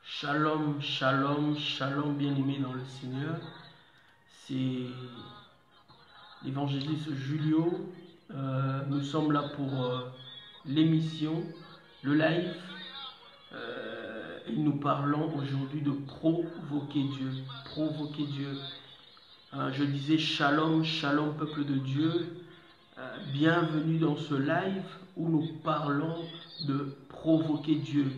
Shalom, shalom, shalom, bien-aimés dans le Seigneur. C'est l'évangéliste Julio. Nous sommes là pour l'émission, le live. Et nous parlons aujourd'hui de provoquer Dieu. Provoquer Dieu. Je disais shalom, shalom, peuple de Dieu. Bienvenue dans ce live où nous parlons de provoquer Dieu.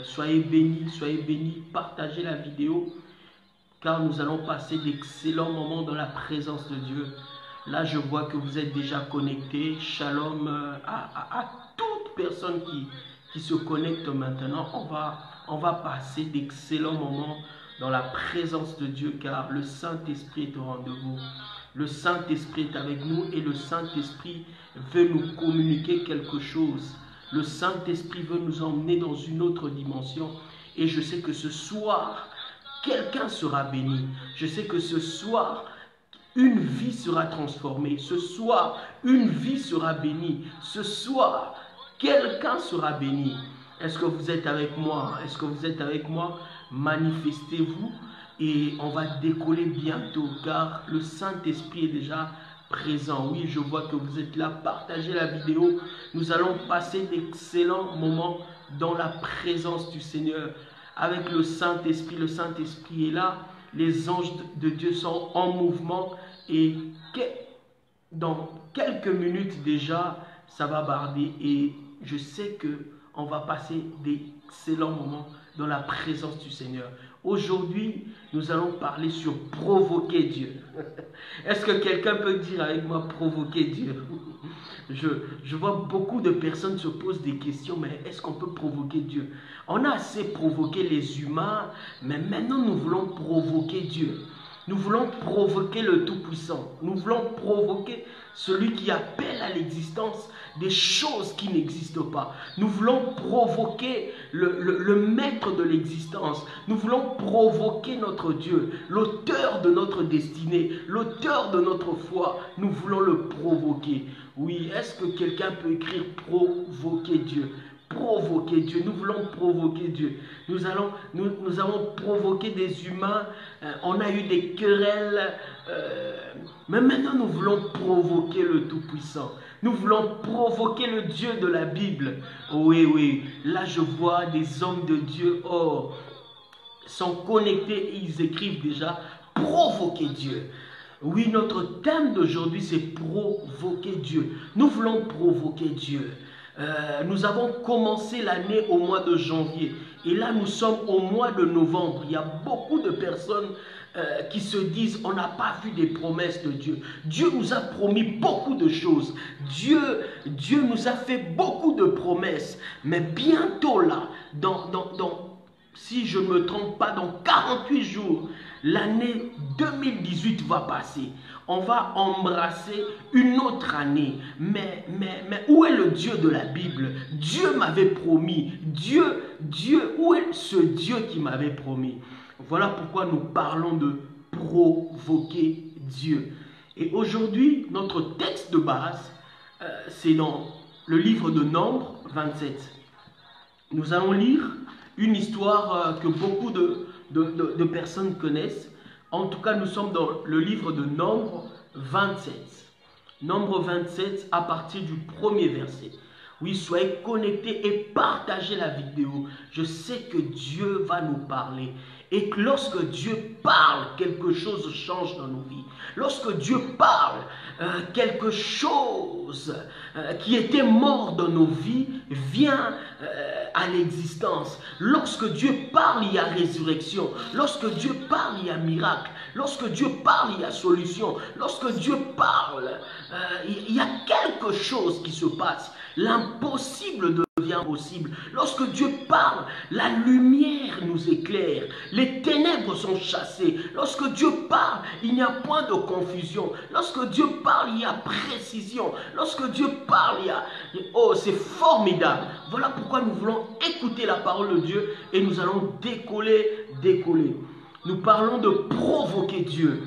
Soyez bénis, partagez la vidéo car nous allons passer d'excellents moments dans la présence de Dieu. Là, je vois que vous êtes déjà connectés. Shalom à toute personne qui se connecte maintenant. On va passer d'excellents moments dans la présence de Dieu car le Saint-Esprit est au rendez-vous. Le Saint-Esprit est avec nous et le Saint-Esprit veut nous communiquer quelque chose. Le Saint-Esprit veut nous emmener dans une autre dimension. Et je sais que ce soir, quelqu'un sera béni. Je sais que ce soir, une vie sera transformée. Ce soir, une vie sera bénie. Ce soir, quelqu'un sera béni. Est-ce que vous êtes avec moi? Est-ce que vous êtes avec moi? Manifestez-vous et on va décoller bientôt car le Saint-Esprit est déjà présent. Oui, je vois que vous êtes là. Partagez la vidéo. Nous allons passer d'excellents moments dans la présence du Seigneur avec le Saint-Esprit. Le Saint-Esprit est là. Les anges de Dieu sont en mouvement et dans quelques minutes déjà, ça va barder et je sais que on va passer d'excellents moments dans la présence du Seigneur. Aujourd'hui, nous allons parler sur provoquer Dieu. Est-ce que quelqu'un peut dire avec moi provoquer Dieu? Je vois beaucoup de personnes se posent des questions, mais est-ce qu'on peut provoquer Dieu? On a assez provoqué les humains, mais maintenant nous voulons provoquer Dieu. Nous voulons provoquer le Tout-Puissant. Nous voulons provoquer celui qui appelle à l'existence des choses qui n'existent pas. Nous voulons provoquer le maître de l'existence. Nous voulons provoquer notre Dieu, l'auteur de notre destinée, l'auteur de notre foi. Nous voulons le provoquer. Oui, est-ce que quelqu'un peut écrire provoquer Dieu? Provoquer Dieu, nous voulons provoquer Dieu. Nous avons provoqué des humains, on a eu des querelles, mais maintenant nous voulons provoquer le Tout-Puissant. Nous voulons provoquer le Dieu de la Bible. Oui, oui, là je vois des hommes de Dieu, sont connectés et ils écrivent déjà provoquer Dieu. Oui, notre thème d'aujourd'hui c'est provoquer Dieu. Nous voulons provoquer Dieu. Nous avons commencé l'année au mois de janvier et là nous sommes au mois de novembre. Il y a beaucoup de personnes qui se disent on n'a pas vu des promesses de Dieu. Dieu nous a promis beaucoup de choses. Dieu nous a fait beaucoup de promesses. Mais bientôt là, si je ne me trompe pas, dans 48 jours, l'année 2018 va passer. On va embrasser une autre année. Mais où est le Dieu de la Bible? Dieu m'avait promis. Où est ce Dieu qui m'avait promis? Voilà pourquoi nous parlons de provoquer Dieu. Et aujourd'hui, notre texte de base, c'est dans le livre de Nombre 27. Nous allons lire une histoire que beaucoup de personnes connaissent. En tout cas, nous sommes dans le livre de Nombre 27. Nombre 27 à partir du premier verset. Oui, soyez connectés et partagez la vidéo. Je sais que Dieu va nous parler. Et que lorsque Dieu parle, quelque chose change dans nos vies. Lorsque Dieu parle, quelque chose qui était mort dans nos vies vient à l'existence. Lorsque Dieu parle, il y a résurrection. Lorsque Dieu parle, il y a miracle. Lorsque Dieu parle, il y a solution. Lorsque Dieu parle, il y a quelque chose qui se passe. L'impossible devient possible. Lorsque Dieu parle, la lumière nous éclaire. Les ténèbres sont chassées. Lorsque Dieu parle, il n'y a point de confusion. Lorsque Dieu parle, il y a précision. Lorsque Dieu parle, il y a... Oh, c'est formidable. Voilà pourquoi nous voulons écouter la parole de Dieu et nous allons décoller. Nous parlons de provoquer Dieu.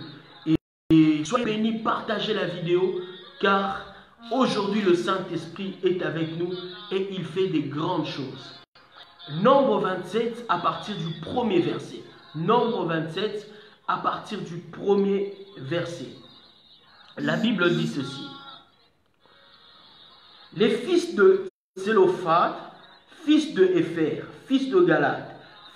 Et soyez bénis, partagez la vidéo car aujourd'hui le Saint-Esprit est avec nous et il fait des grandes choses. Nombre 27 à partir du premier verset. Nombre 27 à partir du premier verset. La Bible dit ceci. Les fils de Tsélophad, fils de Épher, fils de Galad,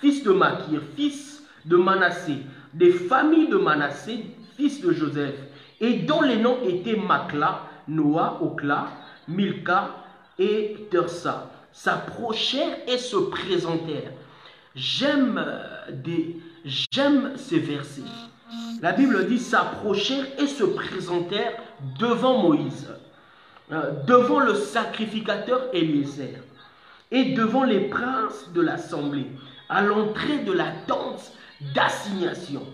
fils de Makir, fils de Manassé, des familles de Manassé, fils de Joseph, et dont les noms étaient Makla, Noah, Okla, Milka et Tersa, s'approchèrent et se présentèrent. J'aime ces versets. La Bible dit s'approchèrent et se présentèrent devant Moïse, devant le sacrificateur Éléazar et devant les princes de l'assemblée, à l'entrée de la tente d'assignation.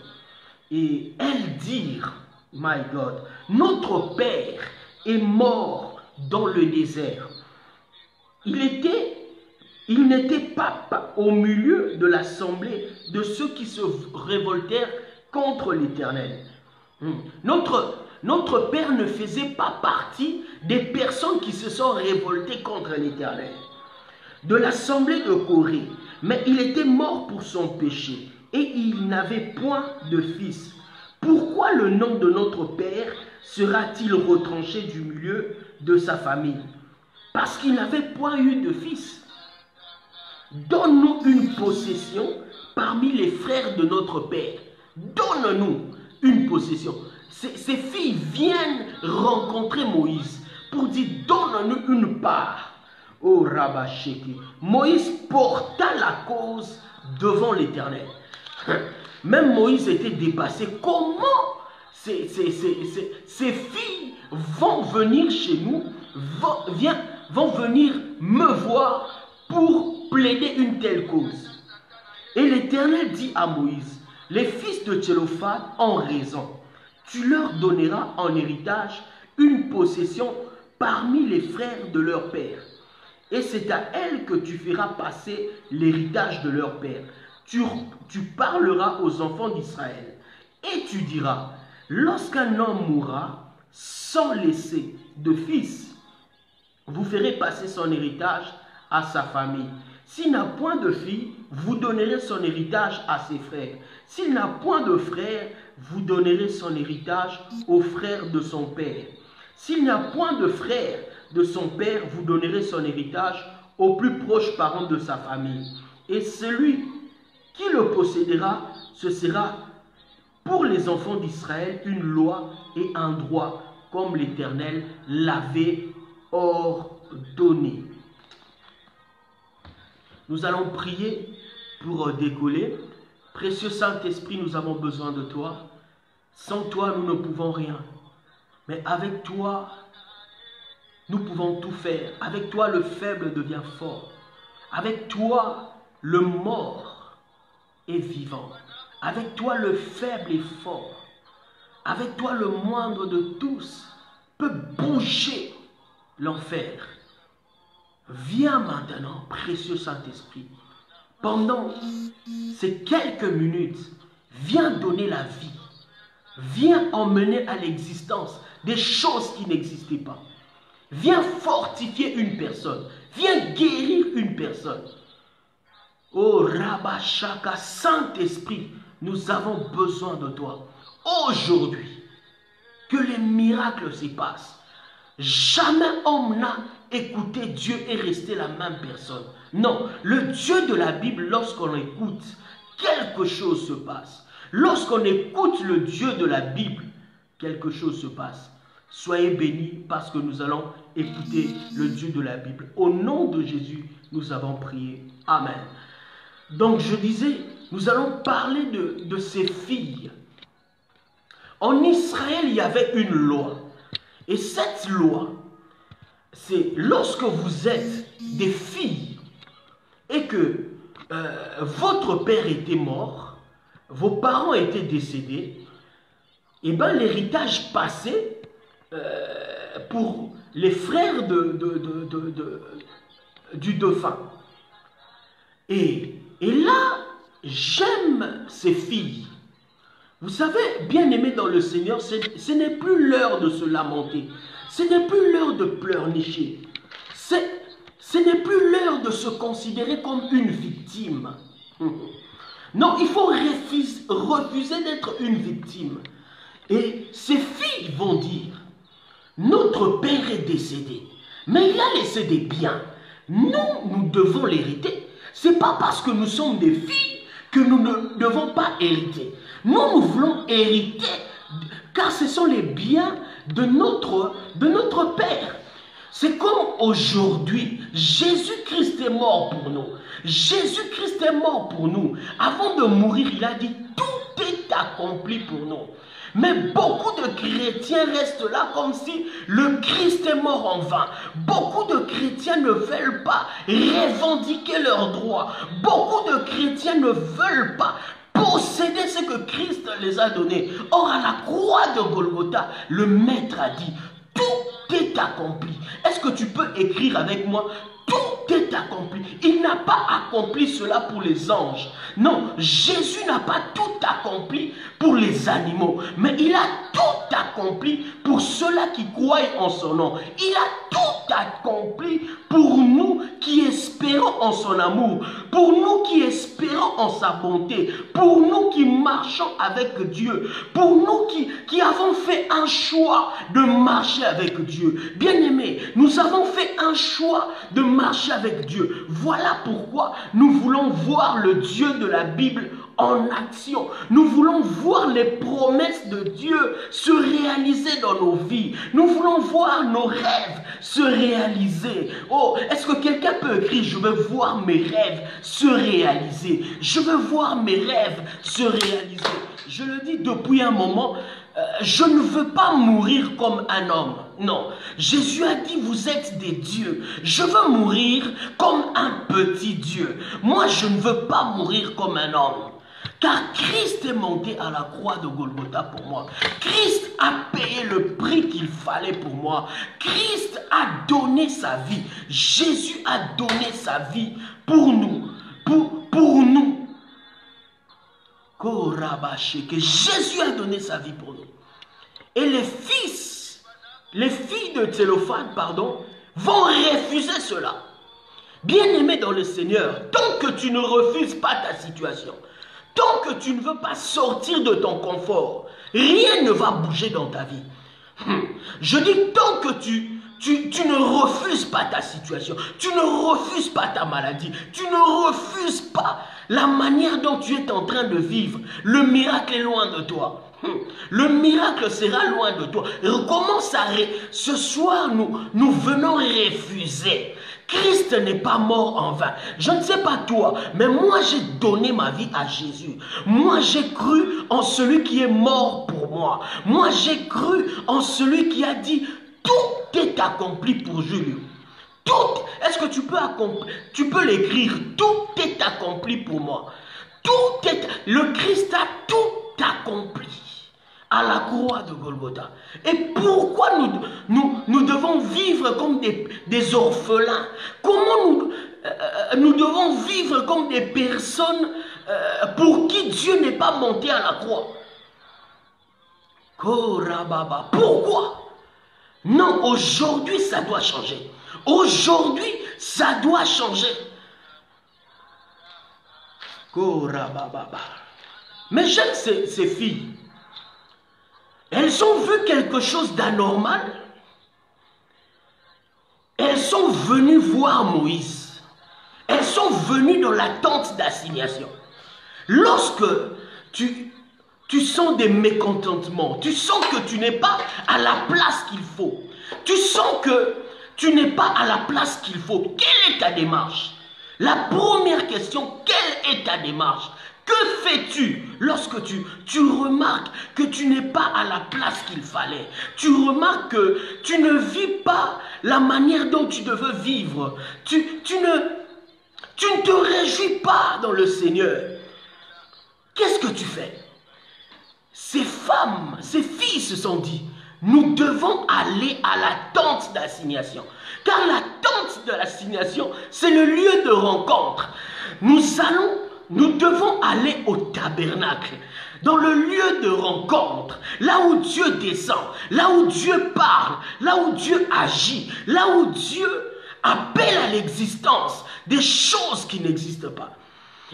Et elles dirent, my God, notre père est mort dans le désert. Il n'était pas au milieu de l'assemblée de ceux qui se révoltèrent contre l'Éternel. Notre père ne faisait pas partie des personnes qui se sont révoltées contre l'Éternel, de l'assemblée de Corée, mais il était mort pour son péché et il n'avait point de fils. Pourquoi le nom de notre père sera-t-il retranché du milieu de sa famille? Parce qu'il n'avait point eu de fils. Donne-nous une possession parmi les frères de notre père. Donne-nous une possession. Ces filles viennent rencontrer Moïse pour dire donne-nous une part. Oh Rabasheke. Moïse porta la cause devant l'Éternel. Même Moïse était dépassé. Comment ces filles vont venir chez nous, vont venir me voir pour plaider une telle cause? Et l'Éternel dit à Moïse, les fils de Tsélophad ont raison. Tu leur donneras en héritage une possession parmi les frères de leur père. Et c'est à elles que tu feras passer l'héritage de leur père. Tu parleras aux enfants d'Israël et tu diras, lorsqu'un homme mourra sans laisser de fils, vous ferez passer son héritage à sa famille. S'il n'a point de fille, vous donnerez son héritage à ses frères. S'il n'a point de frères, vous donnerez son héritage aux frères de son père. S'il n'a point de frères de son père, vous donnerez son héritage aux plus proches parents de sa famille. Et celui qui le possédera, ce sera pour les enfants d'Israël une loi et un droit, comme l'Éternel l'avait ordonné. Nous allons prier pour décoller. Précieux Saint-Esprit, nous avons besoin de toi. Sans toi, nous ne pouvons rien. Mais avec toi, nous pouvons tout faire. Avec toi, le faible devient fort. Avec toi, le mort est vivant. Avec toi, le faible est fort. Avec toi, le moindre de tous peut bouger l'enfer. Viens maintenant, précieux Saint-Esprit, pendant ces quelques minutes, viens donner la vie. Viens emmener à l'existence des choses qui n'existaient pas. Viens fortifier une personne. Viens guérir une personne. Oh Rabashaka, Saint-Esprit, nous avons besoin de toi. Aujourd'hui, que les miracles se passent. Jamais homme n'a écouté Dieu et resté la même personne. Non, le Dieu de la Bible, lorsqu'on écoute, quelque chose se passe. Lorsqu'on écoute le Dieu de la Bible, quelque chose se passe. Soyez bénis parce que nous allons écouter le Dieu de la Bible. Au nom de Jésus, nous avons prié. Amen. Donc je disais, nous allons parler de ces filles. En Israël, il y avait une loi. Et cette loi, c'est lorsque vous êtes des filles et que votre père était mort, vos parents étaient décédés, et bien l'héritage passait pour les frères du défunt. Et là, j'aime ces filles. Vous savez, bien-aimés dans le Seigneur, ce n'est plus l'heure de se lamenter. Ce n'est plus l'heure de pleurnicher. Ce n'est plus l'heure de se considérer comme une victime. Non, il faut refuser d'être une victime. Et ces filles vont dire, notre père est décédé, mais il a laissé des biens. Nous devons l'hériter. Ce n'est pas parce que nous sommes des filles que nous ne devons pas hériter. Nous voulons hériter, car ce sont les biens de notre Père. C'est comme aujourd'hui, Jésus-Christ est mort pour nous. Jésus-Christ est mort pour nous. Avant de mourir, il a dit, tout est accompli pour nous. Mais beaucoup de chrétiens restent là comme si le Christ est mort en vain. Beaucoup de chrétiens ne veulent pas revendiquer leurs droits. Beaucoup de chrétiens ne veulent pas posséder ce que Christ les a donné. Or, à la croix de Golgotha, le Maître a dit, tout est accompli. Est-ce que tu peux écrire avec moi? Tout est accompli. Il n'a pas accompli cela pour les anges. Non, Jésus n'a pas tout accompli pour les animaux. Mais il a tout accompli pour ceux-là qui croient en son nom. Il a tout accompli pour nous qui espérons en son amour. Pour nous qui espérons en sa bonté. Pour nous qui marchons avec Dieu. Pour nous qui avons fait un choix de marcher avec Dieu. Bien-aimés, nous avons fait un choix de marcher avec Dieu. Voilà pourquoi nous voulons voir le Dieu de la Bible en action. Nous voulons voir les promesses de Dieu se réaliser dans nos vies. Nous voulons voir nos rêves se réaliser. Oh, est-ce que quelqu'un peut écrire, je veux voir mes rêves se réaliser. Je veux voir mes rêves se réaliser. Je le dis depuis un moment, je ne veux pas mourir comme un homme. Non, Jésus a dit, vous êtes des dieux. Je veux mourir comme un petit Dieu. Moi, je ne veux pas mourir comme un homme. Car Christ est monté à la croix de Golgotha pour moi. Christ a payé le prix qu'il fallait pour moi. Christ a donné sa vie. Jésus a donné sa vie pour nous. Pour nous. Que Jésus a donné sa vie pour nous. Et les filles de Thélophane, vont refuser cela. Bien-aimé dans le Seigneur, tant que tu ne refuses pas ta situation, tant que tu ne veux pas sortir de ton confort, rien ne va bouger dans ta vie. Je dis tant que tu ne refuses pas ta situation, tu ne refuses pas ta maladie, tu ne refuses pas la manière dont tu es en train de vivre, le miracle est loin de toi. Le miracle sera loin de toi. Recommence à ce soir, nous venons refuser. Christ n'est pas mort en vain. Je ne sais pas toi, mais moi j'ai donné ma vie à Jésus. Moi j'ai cru en celui qui est mort pour moi. Moi j'ai cru en celui qui a dit tout est accompli pour Jules. Tout, est-ce que tu peux l'écrire? Tout est accompli pour moi. Le Christ a tout accompli à la croix de Golgotha. Et pourquoi nous devons vivre comme des orphelins? Comment nous devons vivre comme des personnes pour qui Dieu n'est pas monté à la croix? Pourquoi? Non, aujourd'hui ça doit changer. Aujourd'hui ça doit changer. Mais j'aime ces filles. Elles ont vu quelque chose d'anormal. Elles sont venues voir Moïse. Elles sont venues dans la tente d'assignation. Lorsque tu sens des mécontentements, tu sens que tu n'es pas à la place qu'il faut, tu sens que tu n'es pas à la place qu'il faut, quelle est ta démarche? La première question, quelle est ta démarche? Que fais-tu lorsque tu remarques que tu n'es pas à la place qu'il fallait? Tu remarques que tu ne vis pas la manière dont tu devais vivre. Tu ne te réjouis pas dans le Seigneur. Qu'est-ce que tu fais? Ces femmes, ces filles se sont dit, nous devons aller à la tente d'assignation. Car la tente de l'assignation, c'est le lieu de rencontre. Nous devons aller au tabernacle, dans le lieu de rencontre, là où Dieu descend, là où Dieu parle, là où Dieu agit, là où Dieu appelle à l'existence des choses qui n'existent pas.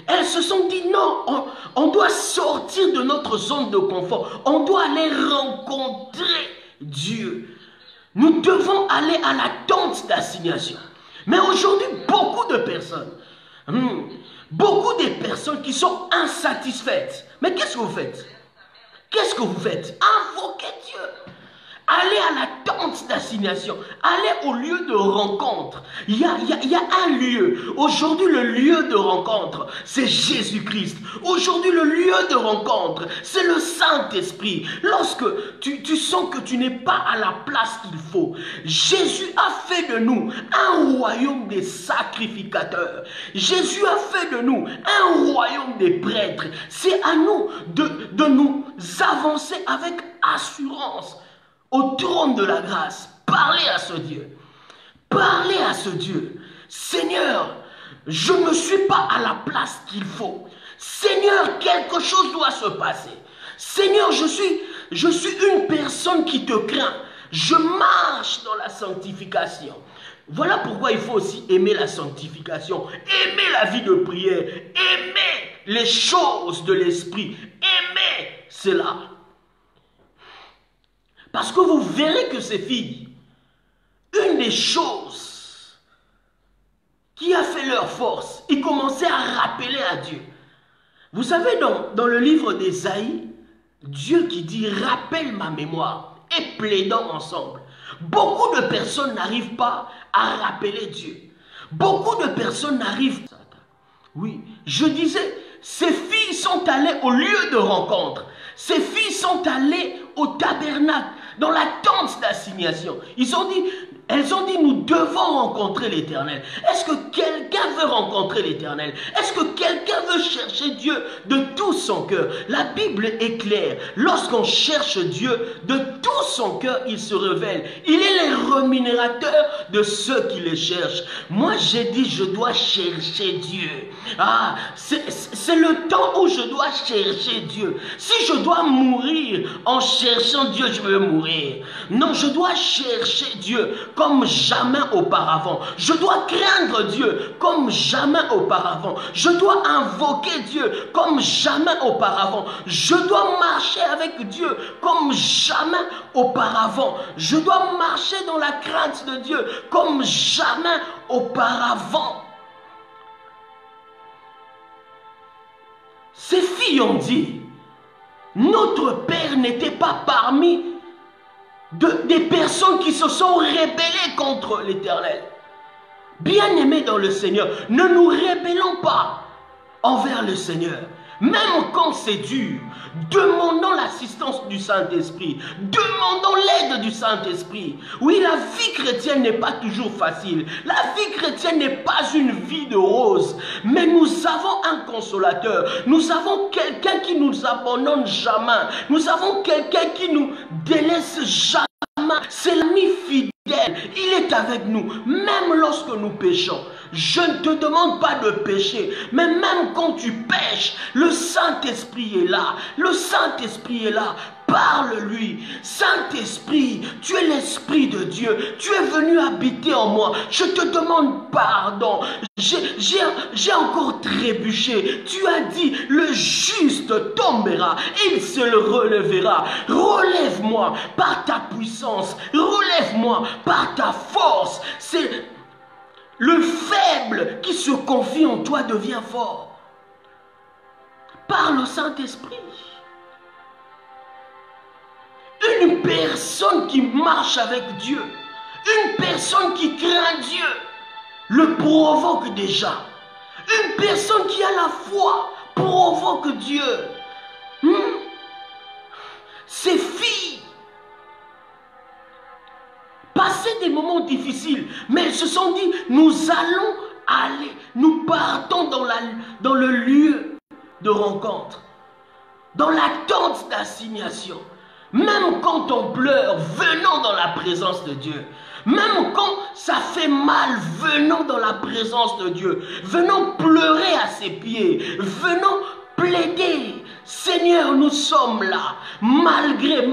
Elles se sont dit non, on doit sortir de notre zone de confort. On doit aller rencontrer Dieu. Nous devons aller à la tente d'assignation. Mais aujourd'hui, beaucoup de personnes qui sont insatisfaites. Mais qu'est-ce que vous faites? Qu'est-ce que vous faites? Invoquez Dieu. Allez à la tente d'assignation. Allez au lieu de rencontre. Il y a un lieu. Aujourd'hui, le lieu de rencontre, c'est Jésus-Christ. Aujourd'hui, le lieu de rencontre, c'est le Saint-Esprit. Lorsque tu sens que tu n'es pas à la place qu'il faut, Jésus a fait de nous un royaume des sacrificateurs. Jésus a fait de nous un royaume des prêtres. C'est à nous de nous avancer avec assurance au trône de la grâce. Parlez à ce Dieu. Parlez à ce Dieu. Seigneur, je ne suis pas à la place qu'il faut. Seigneur, quelque chose doit se passer. Seigneur, je suis une personne qui te craint. Je marche dans la sanctification. Voilà pourquoi il faut aussi aimer la sanctification, aimer la vie de prière, aimer les choses de l'esprit, aimer cela. Parce que vous verrez que ces filles, une des choses qui a fait leur force, ils commençaient à rappeler à Dieu. Vous savez, dans le livre d'Ésaïe, Dieu qui dit « rappelle ma mémoire » et plaidons ensemble. Beaucoup de personnes n'arrivent pas à rappeler Dieu. Beaucoup de personnes n'arrivent... Oui, je disais, ces filles sont allées au lieu de rencontre. Ces filles sont allées au tabernacle, dans la tente d'assignation. Elles ont dit, nous devons rencontrer l'Éternel. Est-ce que quelqu'un veut rencontrer l'Éternel? Est-ce que quelqu'un veut chercher Dieu de tout son cœur? La Bible est claire. Lorsqu'on cherche Dieu de tout son cœur, il se révèle. Il est le rémunérateur de ceux qui le cherchent. Moi, j'ai dit, je dois chercher Dieu. Ah, c'est le temps où je dois chercher Dieu. Si je dois mourir en cherchant Dieu, je vais mourir. Non, je dois chercher Dieu comme jamais auparavant. Je dois craindre Dieu comme jamais auparavant. Je dois invoquer Dieu comme jamais auparavant. Je dois marcher avec Dieu comme jamais auparavant. Je dois marcher dans la crainte de Dieu comme jamais auparavant. Ces filles ont dit, notre Père n'était pas parmi des personnes qui se sont rébellées contre l'Éternel. Bien-aimés dans le Seigneur, ne nous rébellons pas envers le Seigneur. Même quand c'est dur, demandons l'assistance du Saint-Esprit. Demandons l'aide du Saint-Esprit. Oui, la vie chrétienne n'est pas toujours facile. La vie chrétienne n'est pas une vie de rose. Mais nous avons un consolateur. Nous avons quelqu'un qui ne nous abandonne jamais. Nous avons quelqu'un qui nous délaisse jamais. C'est l'ami fidèle. Il est avec nous, même lorsque nous péchons. Je ne te demande pas de pécher, mais même quand tu pêches, le Saint-Esprit est là. Le Saint-Esprit est là. Parle-lui. Saint-Esprit, tu es l'Esprit de Dieu. Tu es venu habiter en moi. Je te demande pardon. J'ai encore trébuché. Tu as dit, le juste tombera. Il se le relèvera. Relève-moi par ta puissance. Relève-moi par ta force. C'est... Le faible qui se confie en toi devient fort. Par le Saint-Esprit. Une personne qui marche avec Dieu, une personne qui craint Dieu, le provoque déjà. Une personne qui a la foi provoque Dieu. Ces filles passaient des moments difficiles, mais elles se sont dit, nous allons aller, nous partons dans le lieu de rencontre, dans la tente d'assignation. Même quand on pleure, venons dans la présence de Dieu. Même quand ça fait mal, venons dans la présence de Dieu. Venons pleurer à ses pieds. Venons plaider. Seigneur, nous sommes là. Malgré,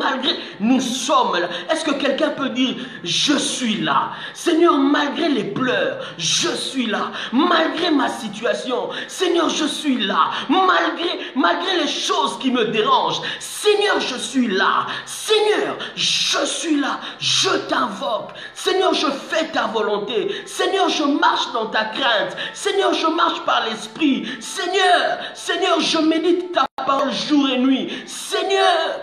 nous sommes là. Est-ce que quelqu'un peut dire, je suis là? Seigneur, malgré les pleurs, je suis là. Malgré ma situation, Seigneur, je suis là. Malgré les choses qui me dérangent, Seigneur, je suis là. Seigneur, je suis là. Je t'invoque. Seigneur, je fais ta volonté. Seigneur, je marche dans ta crainte. Seigneur, je marche par l'Esprit. Seigneur, je médite ta parole jour et nuit. Seigneur,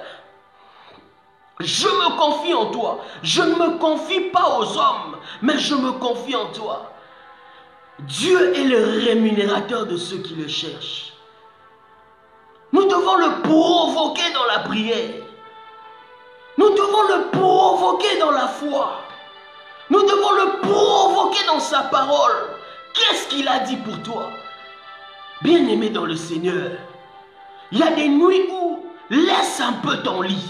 je me confie en toi. Je ne me confie pas aux hommes, mais je me confie en toi. Dieu est le rémunérateur de ceux qui le cherchent. Nous devons le provoquer dans la prière. Nous devons le provoquer dans la foi. Nous devons le provoquer dans sa parole. Qu'est-ce qu'il a dit pour toi? Bien-aimé dans le Seigneur, il y a des nuits où laisse un peu ton lit.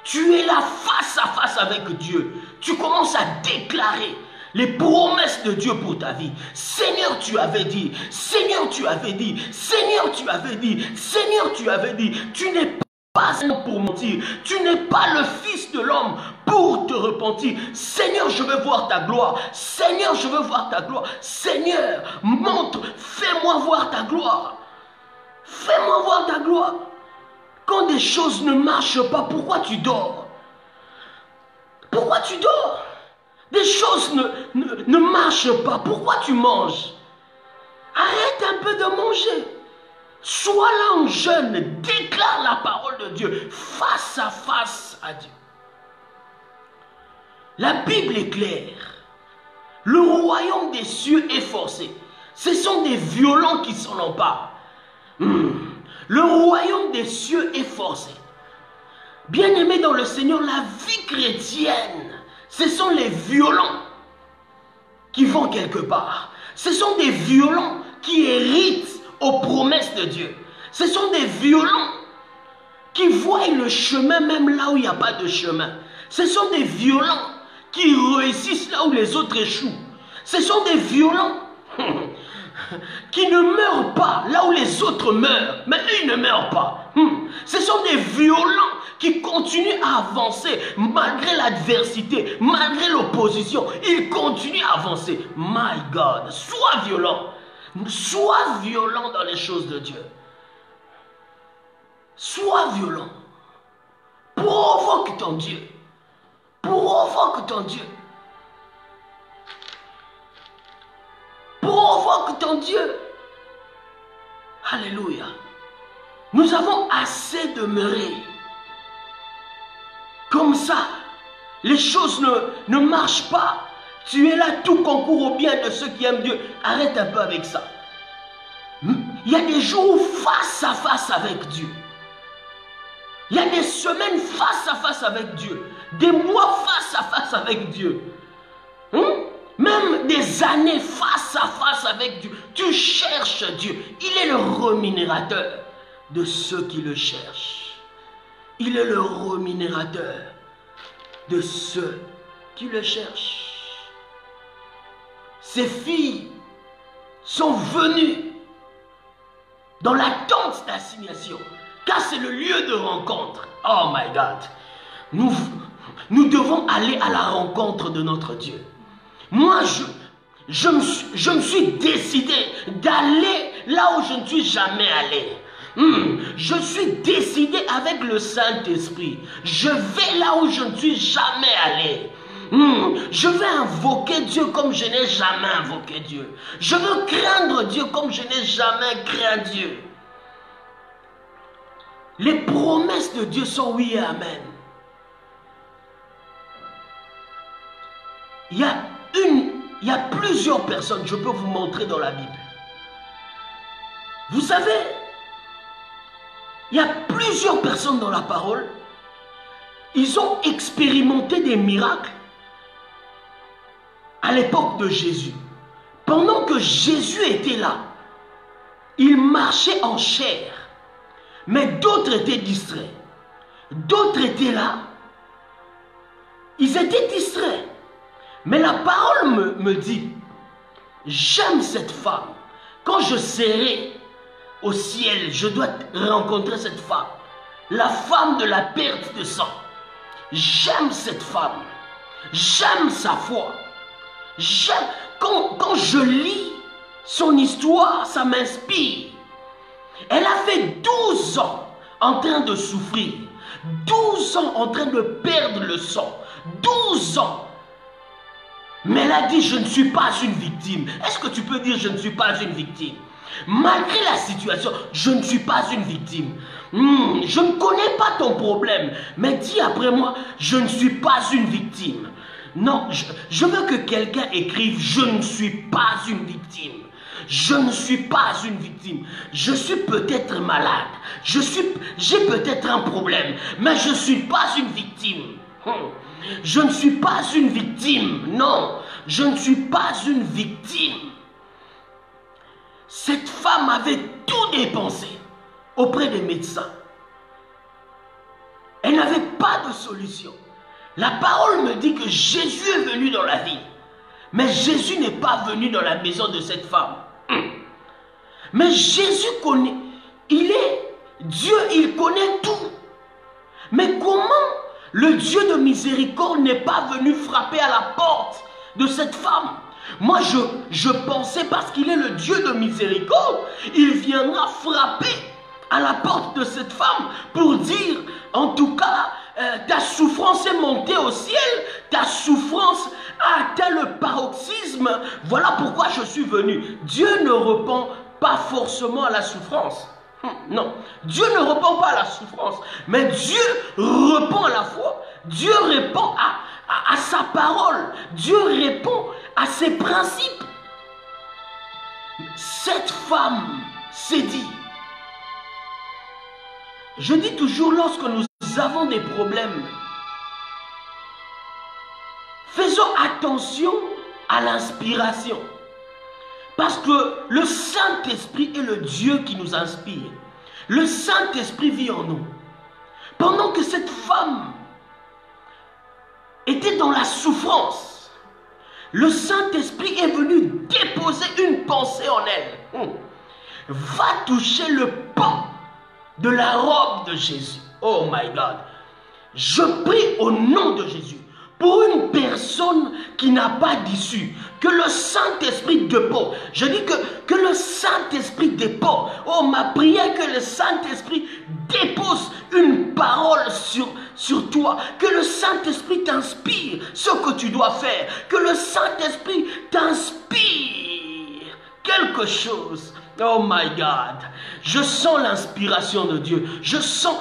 Tu es là face à face avec Dieu. Tu commences à déclarer les promesses de Dieu pour ta vie. Seigneur, tu avais dit. Seigneur, tu avais dit. Seigneur, tu avais dit. Seigneur, tu avais dit. Tu n'es pas un pour mentir. Tu n'es pas le Fils de l'homme pour te repentir. Seigneur, je veux voir ta gloire. Seigneur, je veux voir ta gloire. Seigneur, montre, fais-moi voir ta gloire. Fais-moi voir ta gloire. Quand des choses ne marchent pas, pourquoi tu dors? Pourquoi tu dors? Des choses ne marchent pas. Pourquoi tu manges? Arrête un peu de manger. Sois là en jeûne. Déclare la parole de Dieu face à Dieu. La Bible est claire. Le royaume des cieux est forcé. Ce sont des violents qui s'en emparent. Le royaume des cieux est forcé. Bien-aimé dans le Seigneur, la vie chrétienne, ce sont les violents qui vont quelque part. Ce sont des violents qui héritent aux promesses de Dieu. Ce sont des violents qui voient le chemin même là où il n'y a pas de chemin. Ce sont des violents qui réussissent là où les autres échouent. Ce sont des violents qui ne meurent pas là où les autres meurent, mais eux ils ne meurent pas. Ce sont des violents qui continuent à avancer malgré l'adversité, malgré l'opposition. Ils continuent à avancer. My God, sois violent. Sois violent dans les choses de Dieu. Sois violent. Provoque ton Dieu. Provoque ton Dieu. Provoque ton Dieu. Alléluia. Nous avons assez demeuré. Comme ça, les choses ne marchent pas. Tu es là, tout concourt au bien de ceux qui aiment Dieu. Arrête un peu avec ça. Il y a des jours face à face avec Dieu. Il y a des semaines face à face avec Dieu. Des mois face à face avec Dieu. Même des années face à face avec Dieu. Tu cherches Dieu. Il est le rémunérateur de ceux qui le cherchent. Il est le rémunérateur de ceux qui le cherchent. Ces filles sont venues dans la tente d'assignation, car c'est le lieu de rencontre. Oh my God. Nous devons aller à la rencontre de notre Dieu. Moi, je me suis décidé d'aller là où je ne suis jamais allé. Je suis décidé avec le Saint-Esprit. Je vais là où je ne suis jamais allé. Je vais invoquer Dieu comme je n'ai jamais invoqué Dieu. Je veux craindre Dieu comme je n'ai jamais craint Dieu. Les promesses de Dieu sont oui et amen. Il y a plusieurs personnes, je peux vous montrer dans la Bible. Vous savez, il y a plusieurs personnes dans la parole. Ils ont expérimenté des miracles à l'époque de Jésus. Pendant que Jésus était là, il marchait en chair. Mais d'autres étaient distraits. D'autres étaient là. Ils étaient distraits. Mais la parole me dit, j'aime cette femme. Quand je serai au ciel, je dois rencontrer cette femme. La femme de la perte de sang. J'aime cette femme. J'aime sa foi. Quand je lis son histoire, ça m'inspire. Elle a fait 12 ans en train de souffrir. 12 ans en train de perdre le sang. 12 ans. Mais elle a dit, je ne suis pas une victime. Est-ce que tu peux dire, je ne suis pas une victime? Malgré la situation, je ne suis pas une victime. Je ne connais pas ton problème. Mais dis après moi, je ne suis pas une victime. Non, je veux que quelqu'un écrive, je ne suis pas une victime. Je ne suis pas une victime. Je suis peut-être malade. J'ai peut-être un problème. Mais je ne suis pas une victime. Je ne suis pas une victime. Non, je ne suis pas une victime. Cette femme avait tout dépensé auprès des médecins. Elle n'avait pas de solution. La parole me dit que Jésus est venu dans la ville. Mais Jésus n'est pas venu dans la maison de cette femme. Mais Jésus connaît. Il est Dieu, il connaît tout. Mais comment le Dieu de miséricorde n'est pas venu frapper à la porte de cette femme? Moi, je pensais parce qu'il est le Dieu de miséricorde, il viendra frapper à la porte de cette femme pour dire, en tout cas, ta souffrance est montée au ciel, ta souffrance a atteint le paroxysme, voilà pourquoi je suis venu. Dieu ne répond pas forcément à la souffrance. Non, Dieu ne répond pas à la souffrance, mais Dieu répond à la foi. Dieu répond à sa parole. Dieu répond à ses principes. Cette femme s'est dit, je dis toujours lorsque nous avons des problèmes, faisons attention à l'inspiration. Parce que le Saint-Esprit est le Dieu qui nous inspire. Le Saint-Esprit vit en nous. Pendant que cette femme était dans la souffrance, le Saint-Esprit est venu déposer une pensée en elle. Va toucher le pan de la robe de Jésus. Oh my God. Je prie au nom de Jésus pour une personne qui n'a pas d'issue, que le Saint-Esprit dépose. Je dis que le Saint-Esprit dépose. Oh, ma prière, que le Saint-Esprit dépose une parole sur toi. Que le Saint-Esprit t'inspire ce que tu dois faire. Que le Saint-Esprit t'inspire quelque chose. Oh my God, je sens l'inspiration de Dieu. Je sens,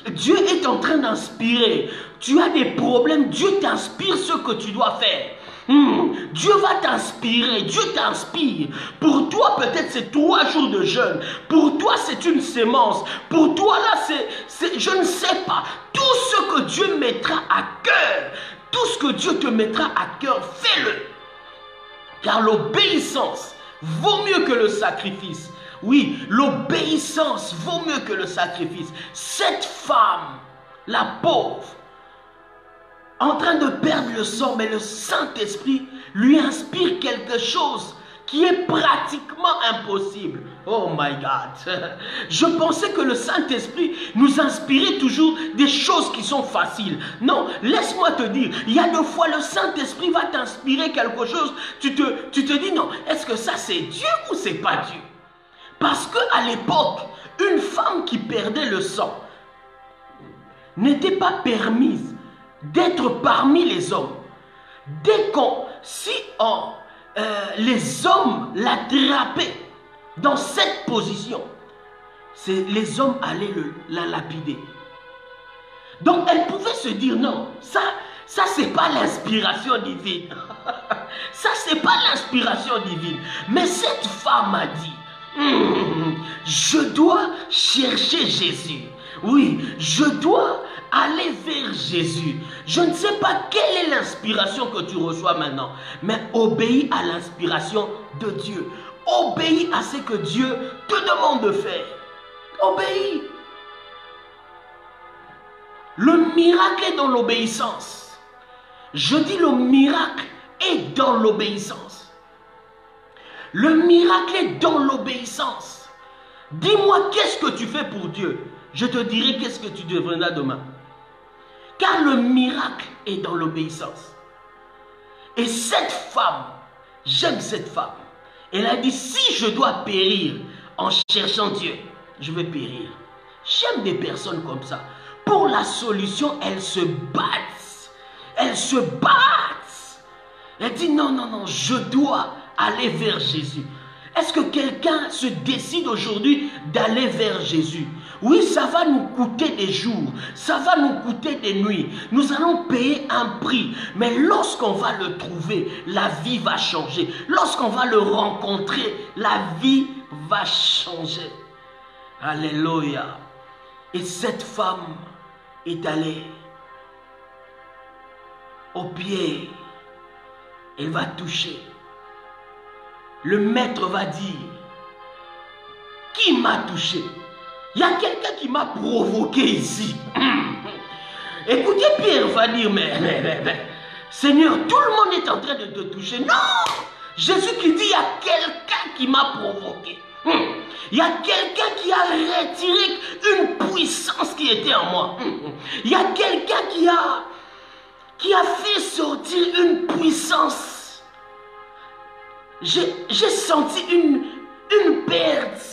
Dieu est en train d'inspirer. Tu as des problèmes, Dieu t'inspire ce que tu dois faire. Dieu va t'inspirer, Dieu t'inspire. Pour toi, peut-être c'est 3 jours de jeûne. Pour toi, c'est une sémence. Pour toi, là, c'est je ne sais pas. Tout ce que Dieu mettra à cœur, tout ce que Dieu te mettra à cœur, fais-le. Car l'obéissance vaut mieux que le sacrifice. Oui, l'obéissance vaut mieux que le sacrifice. Cette femme, la pauvre, en train de perdre le sang, mais le Saint-Esprit lui inspire quelque chose qui est pratiquement impossible. Oh my God. Je pensais que le Saint-Esprit nous inspirait toujours des choses qui sont faciles. Non, laisse-moi te dire, il y a 2 fois le Saint-Esprit va t'inspirer quelque chose. Tu te dis non, est-ce que ça c'est Dieu ou c'est pas Dieu? Parce qu'à l'époque, une femme qui perdait le sang n'était pas permise d'être parmi les hommes. Si les hommes l'attrapaient dans cette position, les hommes allaient la lapider. Donc elle pouvait se dire non, ça c'est pas l'inspiration divine. Ça c'est pas l'inspiration divine. Mais cette femme a dit, je dois chercher Jésus. Oui, je dois aller vers Jésus. Je ne sais pas quelle est l'inspiration que tu reçois maintenant, mais obéis à l'inspiration de Dieu. Obéis à ce que Dieu te demande de faire. Obéis. Le miracle est dans l'obéissance. Je dis le miracle est dans l'obéissance. Le miracle est dans l'obéissance. Dis-moi qu'est-ce que tu fais pour Dieu. Je te dirai qu'est-ce que tu deviendras demain. Car le miracle est dans l'obéissance. Et cette femme, j'aime cette femme. Elle a dit, si je dois périr en cherchant Dieu, je vais périr. J'aime des personnes comme ça. Pour la solution, elles se battent. Elles se battent. Elle dit, non, non, non, je dois aller vers Jésus. Est-ce que quelqu'un se décide aujourd'hui d'aller vers Jésus? Oui, ça va nous coûter des jours, ça va nous coûter des nuits. Nous allons payer un prix. Mais lorsqu'on va le trouver, la vie va changer. Lorsqu'on va le rencontrer, la vie va changer. Alléluia. Et cette femme est allée au pied. Elle va toucher. Le maître va dire, qui m'a touché? Il y a quelqu'un qui m'a provoqué ici. Écoutez, Pierre va dire, mais, Seigneur, tout le monde est en train de te toucher. Non! Jésus qui dit, il y a quelqu'un qui m'a provoqué. Il y a quelqu'un qui a retiré une puissance qui était en moi. Il y a quelqu'un qui a fait sortir une puissance. J'ai senti une perte.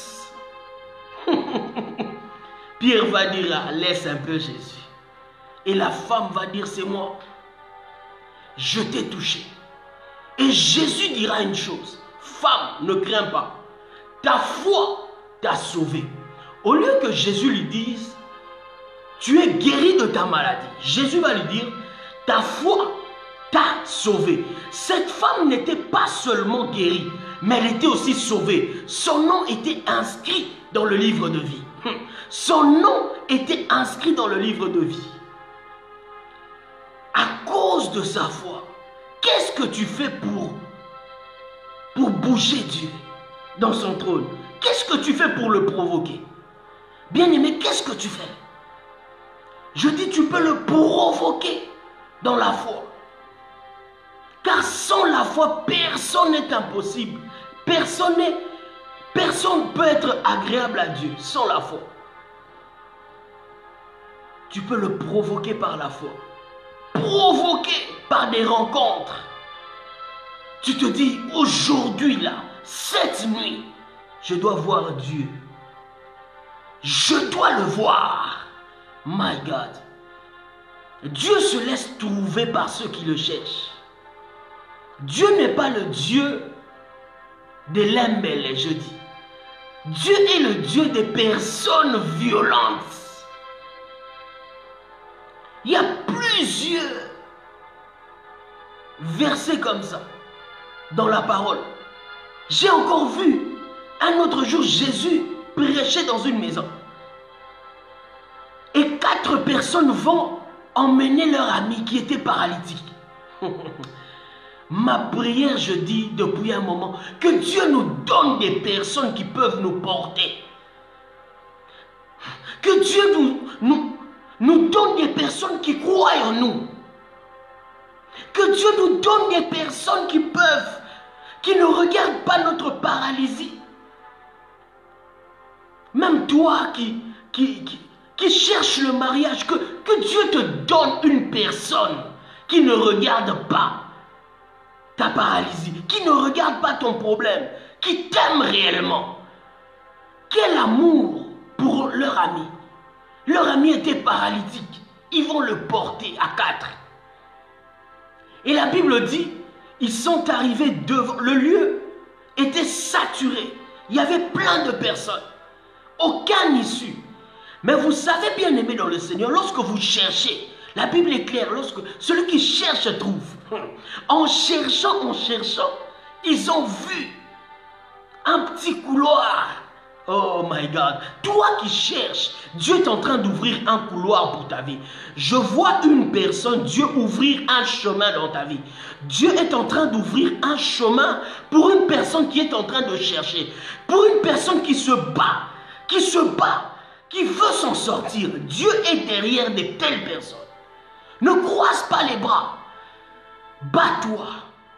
Pierre va dire, laisse un peu Jésus. Et la femme va dire, c'est moi. Je t'ai touché. Et Jésus dira une chose. Femme, ne crains pas. Ta foi t'a sauvé. Au lieu que Jésus lui dise, tu es guéri de ta maladie. Jésus va lui dire, ta foi t'a sauvé. Cette femme n'était pas seulement guérie, mais elle était aussi sauvée. Son nom était inscrit dans le livre de vie. Son nom était inscrit dans le livre de vie. À cause de sa foi, qu'est-ce que tu fais pour bouger Dieu dans son trône? Qu'est-ce que tu fais pour le provoquer? Bien-aimé, qu'est-ce que tu fais? Je dis, tu peux le provoquer dans la foi. Car sans la foi, personne n'est impossible. Personne peut être agréable à Dieu sans la foi. Tu peux le provoquer par la foi. Provoquer par des rencontres. Tu te dis, aujourd'hui là, cette nuit, je dois voir Dieu. Je dois le voir. My God. Dieu se laisse trouver par ceux qui le cherchent. Dieu n'est pas le Dieu de l'imbelle, je dis. Dieu est le Dieu des personnes violentes. Il y a plusieurs versets comme ça dans la parole. J'ai encore vu un autre jour Jésus prêcher dans une maison. Et 4 personnes vont emmener leur ami qui était paralytique. Ma prière, je dis depuis un moment, que Dieu nous donne des personnes qui peuvent nous porter. Que Dieu nous donne des personnes qui croient en nous. Que Dieu nous donne des personnes qui ne regardent pas notre paralysie. Même toi qui cherches le mariage, que Dieu te donne une personne qui ne regarde pas ta paralysie, qui ne regarde pas ton problème, qui t'aime réellement. Quel amour pour leur ami. Leur ami était paralytique. Ils vont le porter à 4. Et la Bible dit, ils sont arrivés devant. Le lieu était saturé. Il y avait plein de personnes. Aucune issue. Mais vous savez, bien aimé dans le Seigneur, lorsque vous cherchez, la Bible est claire, lorsque celui qui cherche trouve. En cherchant, ils ont vu un petit couloir. Oh my God. Toi qui cherches, Dieu est en train d'ouvrir un couloir pour ta vie. Je vois une personne, Dieu ouvrir un chemin dans ta vie. Dieu est en train d'ouvrir un chemin pour une personne qui est en train de chercher. Pour une personne qui se bat, qui veut s'en sortir. Dieu est derrière de telles personnes. Ne croise pas les bras. Bats-toi.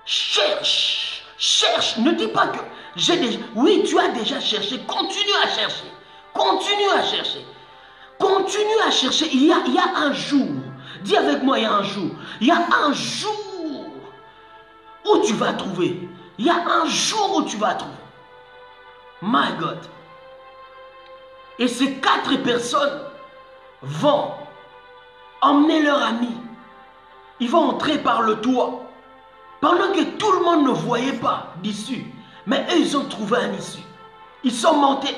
Cherche. Ne dis pas que Oui, tu as déjà cherché. Continue à chercher. Continue à chercher. Continue à chercher. Il y a un jour. Dis avec moi, il y a un jour. Il y a un jour où tu vas trouver. Il y a un jour où tu vas trouver. My God. Et ces 4 personnes vont emmener leur ami. Ils vont entrer par le toit. Pendant que tout le monde ne voyait pas d'issue. Mais eux, ils ont trouvé un issue. Ils sont montés.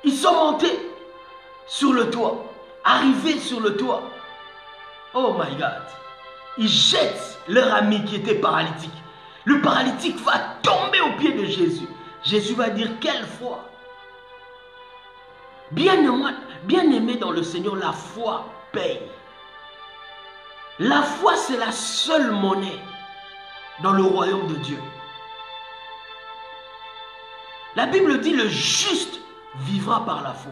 Ils sont montés sur le toit. Arrivés sur le toit. Oh my God. Ils jettent leur ami qui était paralytique. Le paralytique va tomber aux pieds de Jésus. Jésus va dire, quelle foi. Bien-aimé dans le Seigneur, la foi paye. La foi, c'est la seule monnaie dans le royaume de Dieu. La Bible dit, le juste vivra par la foi.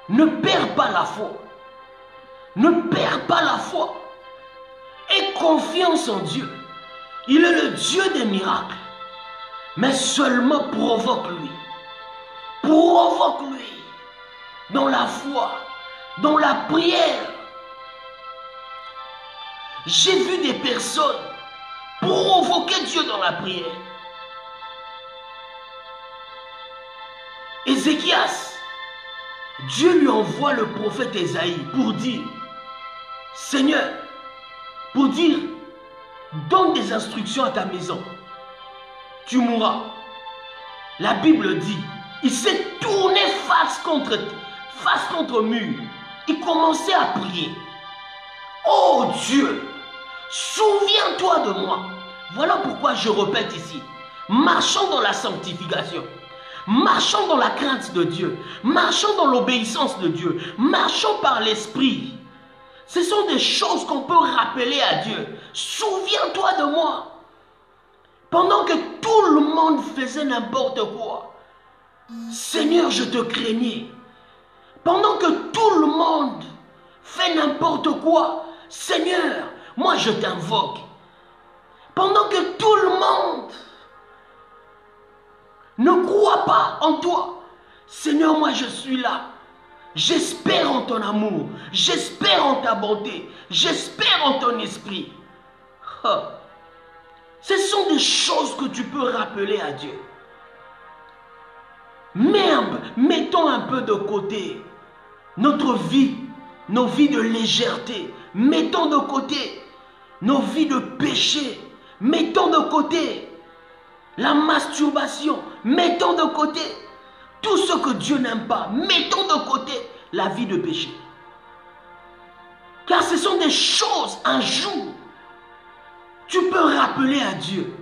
Ne perds pas la foi. Ne perds pas la foi. Aie confiance en Dieu. Il est le Dieu des miracles. Mais seulement provoque-lui. Provoque-lui dans la foi, dans la prière. J'ai vu des personnes provoquer Dieu dans la prière. Ézéchias, Dieu lui envoie le prophète Ésaïe pour dire, Seigneur, pour dire, donne des instructions à ta maison. Tu mourras. La Bible dit, il s'est tourné face contre mur. Il commençait à prier. Oh Dieu, souviens-toi de moi. Voilà pourquoi je répète ici. Marchons dans la sanctification. Marchons dans la crainte de Dieu. Marchons dans l'obéissance de Dieu. Marchons par l'esprit. Ce sont des choses qu'on peut rappeler à Dieu. Souviens-toi de moi. Pendant que tout le monde faisait n'importe quoi, Seigneur, je te craignais. Pendant que tout le monde fait n'importe quoi, Seigneur, moi je t'invoque. Pendant que tout le monde ne croit pas en toi, Seigneur, moi je suis là. J'espère en ton amour, j'espère en ta bonté, j'espère en ton esprit. Oh. Ce sont des choses que tu peux rappeler à Dieu. Mettons un peu de côté notre vie, nos vies de légèreté. Mettons de côté nos vies de péché. Mettons de côté la masturbation. Mettons de côté tout ce que Dieu n'aime pas. Mettons de côté la vie de péché. Car ce sont des choses, un jour, tu peux rappeler à Dieu.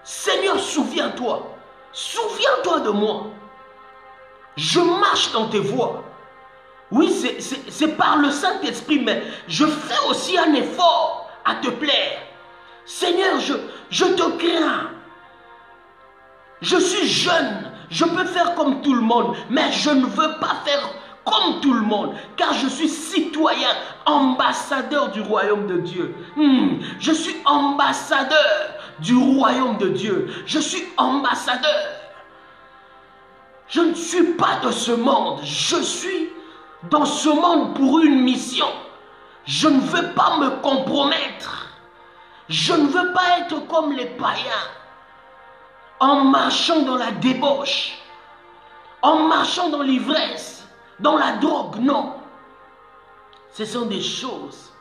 Seigneur, souviens-toi. Souviens-toi de moi. Je marche dans tes voies. Oui, c'est par le Saint-Esprit, mais je fais aussi un effort à te plaire. Seigneur, je te crains. Je suis jeune, je peux faire comme tout le monde, mais je ne veux pas faire comme tout le monde, car je suis citoyen, ambassadeur du royaume de Dieu. Je suis ambassadeur du royaume de Dieu. Je suis ambassadeur. Je ne suis pas de ce monde. Je suis dans ce monde pour une mission. Je ne veux pas me compromettre. Je ne veux pas être comme les païens, en marchant dans la débauche, en marchant dans l'ivresse, dans la drogue. Non. Ce sont des choses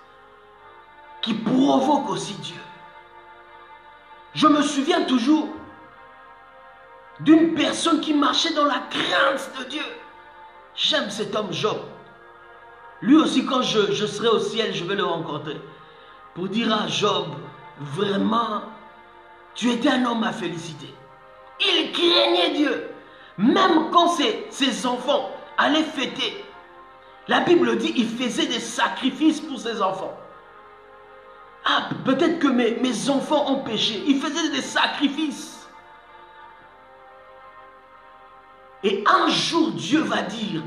qui provoquent aussi Dieu. Je me souviens toujours d'une personne qui marchait dans la crainte de Dieu. J'aime cet homme Job. Lui aussi, quand je serai au ciel, je vais le rencontrer. Pour dire à Job, vraiment, tu étais un homme à féliciter. Il craignait Dieu. Même quand ses enfants allaient fêter, la Bible dit qu'il faisait des sacrifices pour ses enfants. Ah, peut-être que mes enfants ont péché. Il faisait des sacrifices. Et un jour, Dieu va dire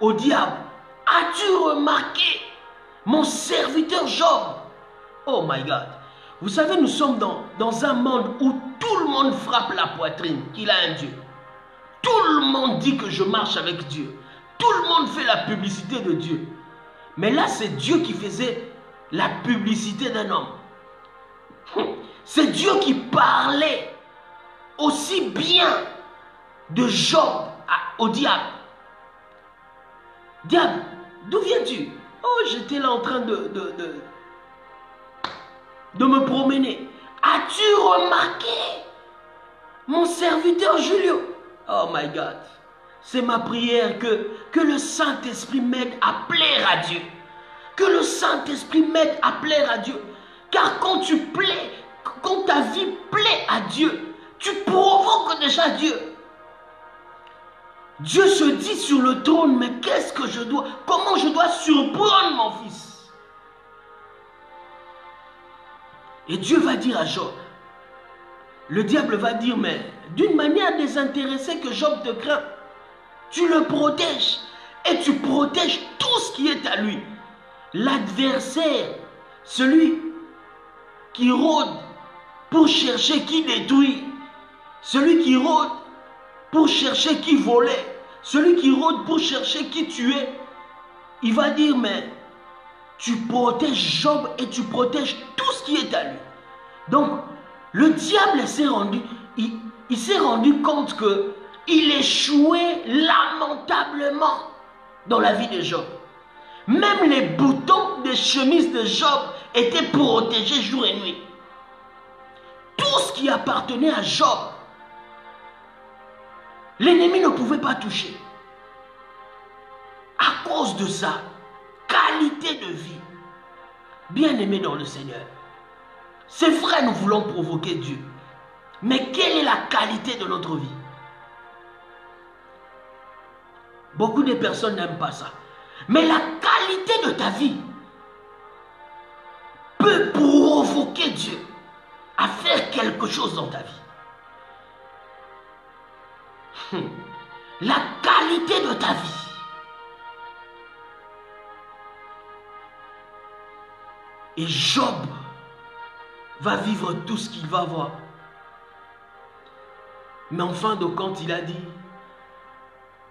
au diable, as-tu remarqué mon serviteur Job? Oh my God. Vous savez, nous sommes dans un monde où tout tout le monde frappe la poitrine qu'il a un Dieu. Tout le monde dit que je marche avec Dieu. Tout le monde fait la publicité de Dieu. Mais là, c'est Dieu qui faisait la publicité d'un homme. C'est Dieu qui parlait aussi bien de Job au diable. Diable, d'où viens-tu? Oh, j'étais là en train de me promener. As-tu remarqué mon serviteur Julio? Oh my God. C'est ma prière que le Saint-Esprit m'aide à plaire à Dieu. Que le Saint-Esprit m'aide à plaire à Dieu. Car quand tu plais, quand ta vie plaît à Dieu, tu provoques déjà Dieu. Dieu se dit sur le trône, mais qu'est-ce que je dois, comment je dois surprendre mon fils? Et Dieu va dire à Job, le diable va dire, mais d'une manière désintéressée que Job te craint, tu le protèges et tu protèges tout ce qui est à lui. L'adversaire, celui qui rôde pour chercher qui détruit, celui qui rôde pour chercher qui volait, celui qui rôde pour chercher qui tuait, il va dire, mais tu protèges Job et tu protèges tout ce qui est à lui. Donc, le diable s'est rendu, il s'est rendu compte qu'il échouait lamentablement dans la vie de Job. Même les boutons des chemises de Job étaient protégés jour et nuit. Tout ce qui appartenait à Job, l'ennemi ne pouvait pas toucher. À cause de sa qualité de vie, bien-aimé dans le Seigneur. C'est vrai, nous voulons provoquer Dieu. Mais quelle est la qualité de notre vie? Beaucoup de personnes n'aiment pas ça. Mais la qualité de ta vie peut provoquer Dieu à faire quelque chose dans ta vie. La qualité de ta vie. Et Job va vivre tout ce qu'il va voir. Mais en fin de compte, il a dit,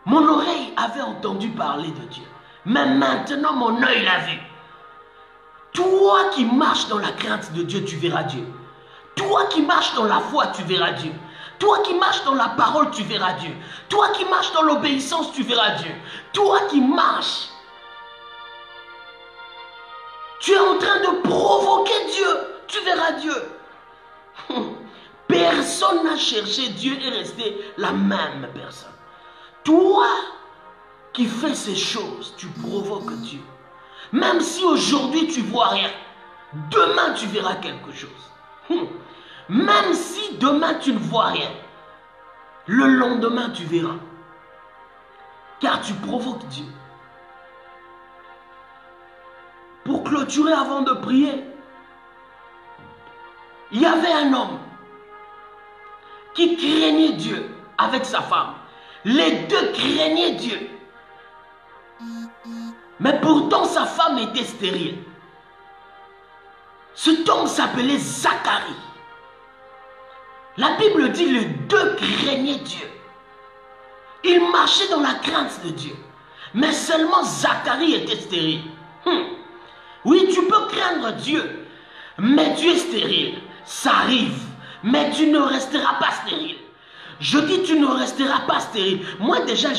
mon oreille avait entendu parler de Dieu, mais maintenant mon œil l'a vu. Toi qui marches dans la crainte de Dieu, tu verras Dieu. Toi qui marches dans la foi, tu verras Dieu. Toi qui marches dans la parole, tu verras Dieu. Toi qui marches dans l'obéissance, tu verras Dieu. Toi qui marches, tu es en train de provoquer Dieu. Tu verras Dieu. Personne n'a cherché Dieu et resté la même personne. Toi qui fais ces choses, tu provoques Dieu. Même si aujourd'hui tu vois rien, demain tu verras quelque chose. Même si demain tu ne vois rien, le lendemain tu verras. Car tu provoques Dieu. Pour clôturer avant de prier, il y avait un homme qui craignait Dieu avec sa femme. Les deux craignaient Dieu. Mais pourtant sa femme était stérile. Cet homme s'appelait Zacharie. La Bible dit les deux craignaient Dieu. Ils marchaient dans la crainte de Dieu. Mais seulement Zacharie était stérile. Oui, tu peux craindre Dieu, mais tu es stérile. Ça arrive, mais tu ne resteras pas stérile. Je dis tu ne resteras pas stérile. Moi déjà,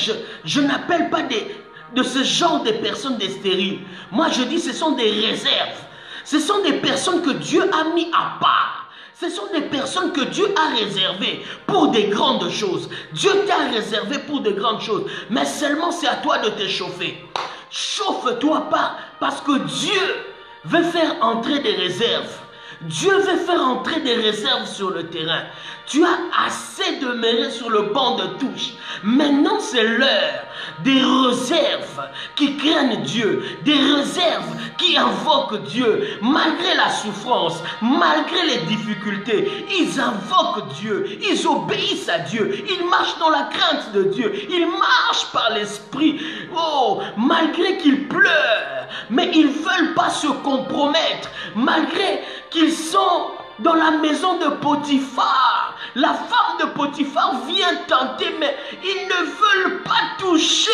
je n'appelle pas de ce genre de personnes des stériles. Moi je dis ce sont des réserves. Ce sont des personnes que Dieu a mis à part. Ce sont des personnes que Dieu a réservées pour des grandes choses. Dieu t'a réservé pour de grandes choses. Mais seulement c'est à toi de t'échauffer. Chauffe-toi pas parce que Dieu veut faire entrer des réserves. Dieu veut faire entrer des réserves sur le terrain. Tu as assez demeuré sur le banc de touche. Maintenant, c'est l'heure des réserves qui craignent Dieu, des réserves qui invoquent Dieu, malgré la souffrance, malgré les difficultés. Ils invoquent Dieu, ils obéissent à Dieu, ils marchent dans la crainte de Dieu, ils marchent par l'esprit. Oh, malgré qu'ils pleurent, mais ils ne veulent pas se compromettre, malgré qu'ils sont dans la maison de Potiphar. La femme de Potiphar vient tenter, mais ils ne veulent pas toucher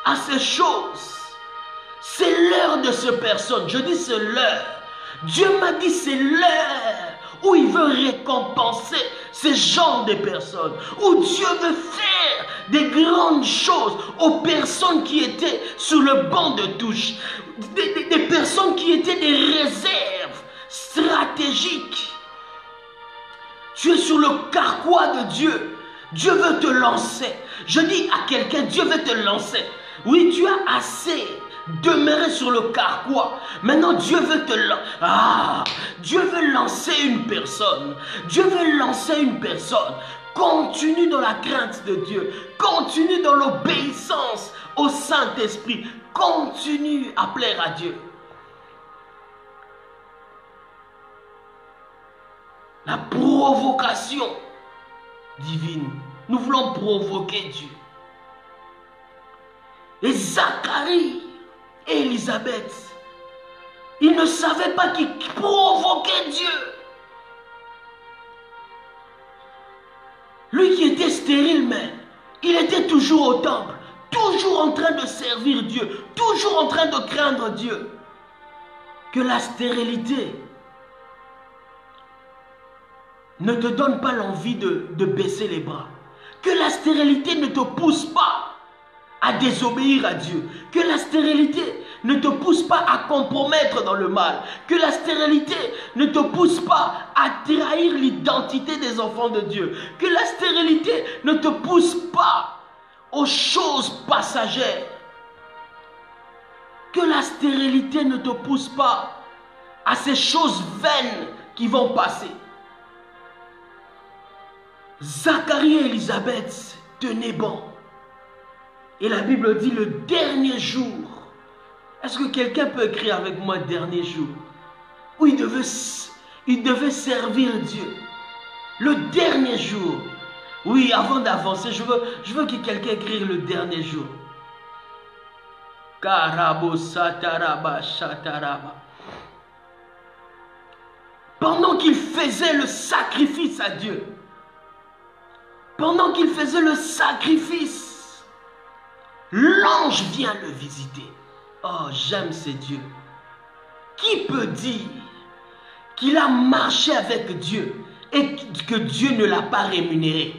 à ces choses. C'est l'heure de ces personnes. Je dis c'est l'heure. Dieu m'a dit c'est l'heure où il veut récompenser ces genres de personnes. Où Dieu veut faire des grandes choses aux personnes qui étaient sur le banc de touche. Des personnes qui étaient des réserves stratégiques. Tu es sur le carquois de Dieu. Dieu veut te lancer. Je dis à quelqu'un, Dieu veut te lancer. Oui, tu as assez demeuré sur le carquois. Maintenant, Dieu veut te lancer. Dieu veut lancer une personne. Dieu veut lancer une personne. Continue dans la crainte de Dieu. Continue dans l'obéissance au Saint-Esprit. Continue à plaire à Dieu. La provocation divine. Nous voulons provoquer Dieu. Et Zacharie et Élisabeth, ils ne savaient pas qu'ils provoquaient Dieu. Lui qui était stérile, mais il était toujours au temple, toujours en train de servir Dieu, toujours en train de craindre Dieu. Que la stérilité ne te donne pas l'envie de baisser les bras. Que la stérilité ne te pousse pas à désobéir à Dieu. Que la stérilité ne te pousse pas à compromettre dans le mal. Que la stérilité ne te pousse pas à trahir l'identité des enfants de Dieu. Que la stérilité ne te pousse pas aux choses passagères. Que la stérilité ne te pousse pas à ces choses vaines qui vont passer. Zacharie et Élisabeth tenaient bon. Et la Bible dit le dernier jour. Est-ce que quelqu'un peut écrire avec moi dernier jour? Où il devait servir Dieu. Le dernier jour. Oui, avant d'avancer, je veux que quelqu'un écrive le dernier jour. Karabo sataraba shataraba. Pendant qu'il faisait le sacrifice à Dieu. Pendant qu'il faisait le sacrifice, l'ange vient le visiter. Oh, j'aime ces dieux. Qui peut dire qu'il a marché avec Dieu et que Dieu ne l'a pas rémunéré?